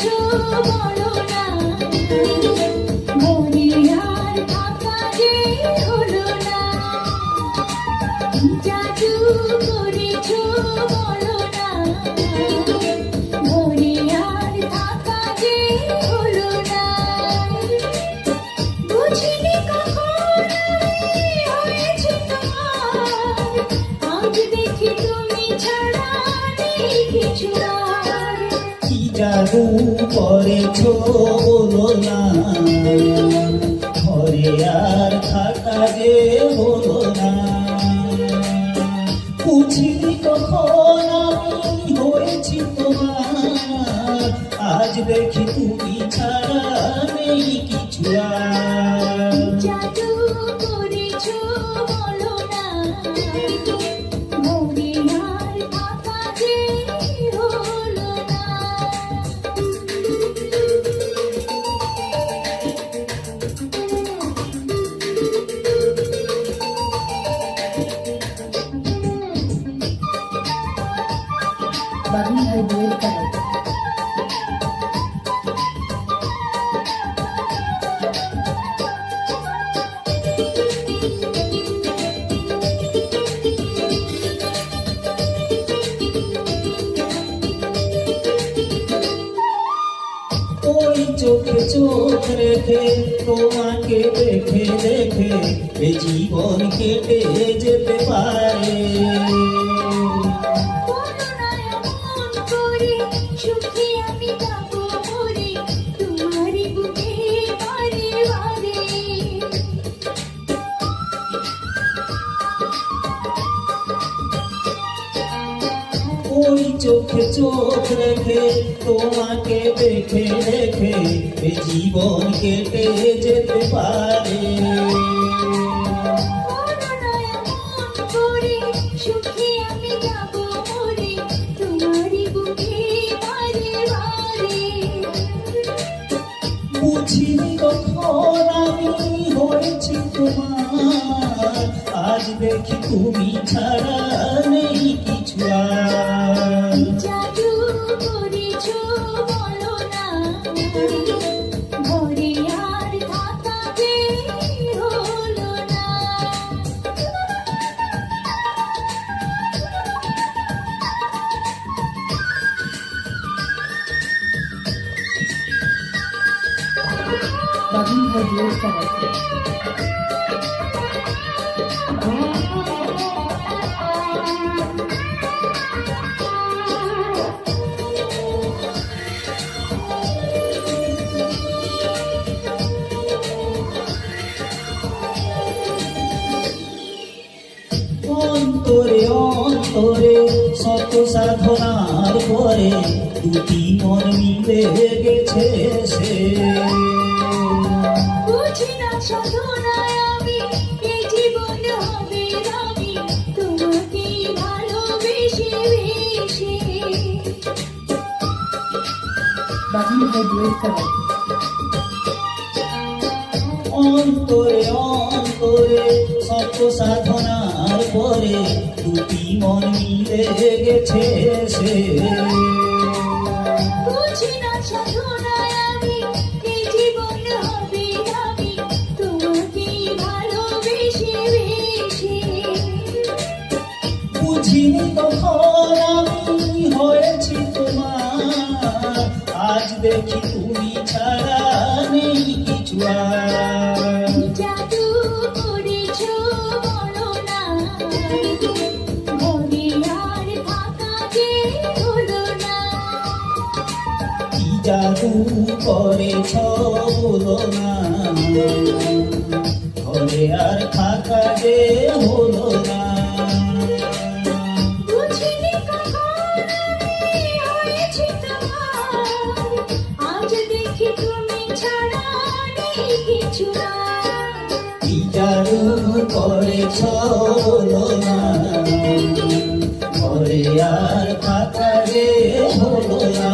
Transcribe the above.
করেছো বলো না, মনে আর থাকা যে হলো না। কি জাদু করেছো বলো না, মনে আর থাকা যে হলো না। বুঝিনি কখন আমি হয়েছি তোমার, আজ দেখি তুমি ছাড়া নেই কিছু আর। কি জাদু করেছো বলো না, ঘরে আর থাকা যে হলো না। বুঝিনি কখন আমি হয়েছি তোমার, আজ দেখি তুমি ছাড়া নেই কিছু আর। জাদু করেছো বলো না, মনে আর থাকা যে হলো না। বাবুল ভাই বইয়ের কাজ ওই চোখে চোখ রেখে তোমাকে দেখে দেখে এ জীবন কেটে যেতে পারে। সুখী আমি যাবো মরে, তোমারই বুকে বারে বারে। ওই চোখে চোখ রেখে তোমাকে দেখে দেখে এ জীবন কেটে যেতে পারে। সুখী আমি যাবো মরে, তোমারই বুকে বারে বারে। বুঝিনি কখন আমি হয়েছি তোমার, আজ দেখি তুমি ছাড়া নেই কিছু আর। জাদু করেছো বলো না, ঘরে আর থাকা যে হলো না। বাবুল ভাই বইয়ের কাজ অন্তরে অন্তরে শত সাধনার পরে দুটি মন মিলে গেছে সে। বুঝি না সাধনায় আমি এই জীবন হবে আমি, তোমাকে ভালোবেসে বেশে। বাবুল ভাই বইয়ের কাজ অন্তরে অন্তরে শত সাধনার পরে দুটি মন মিলে গেছে সে। বুঝি না সাধনায় আমি এই জীবন হবে আমি, তোমাকে ভালোবেসে বেশে। বুঝিনি কখন আমি হয়েছি তোমার, আজ দেখি তুমি ছাড়া নেই কিছু আর। জাদু করেছো বলো না, মনে আর থাকা যে হলো না। কি জাদু করেছ বলো না, ঘরে আর থাকা যে হলো না। বুঝিনি কখন আমি হয়েছি তোমার, আজ দেখি তুমি ছাড়া নেই কিছু আর। কি জাদু করেছ বলো না, ঘরে আর থাকা যে হলো না।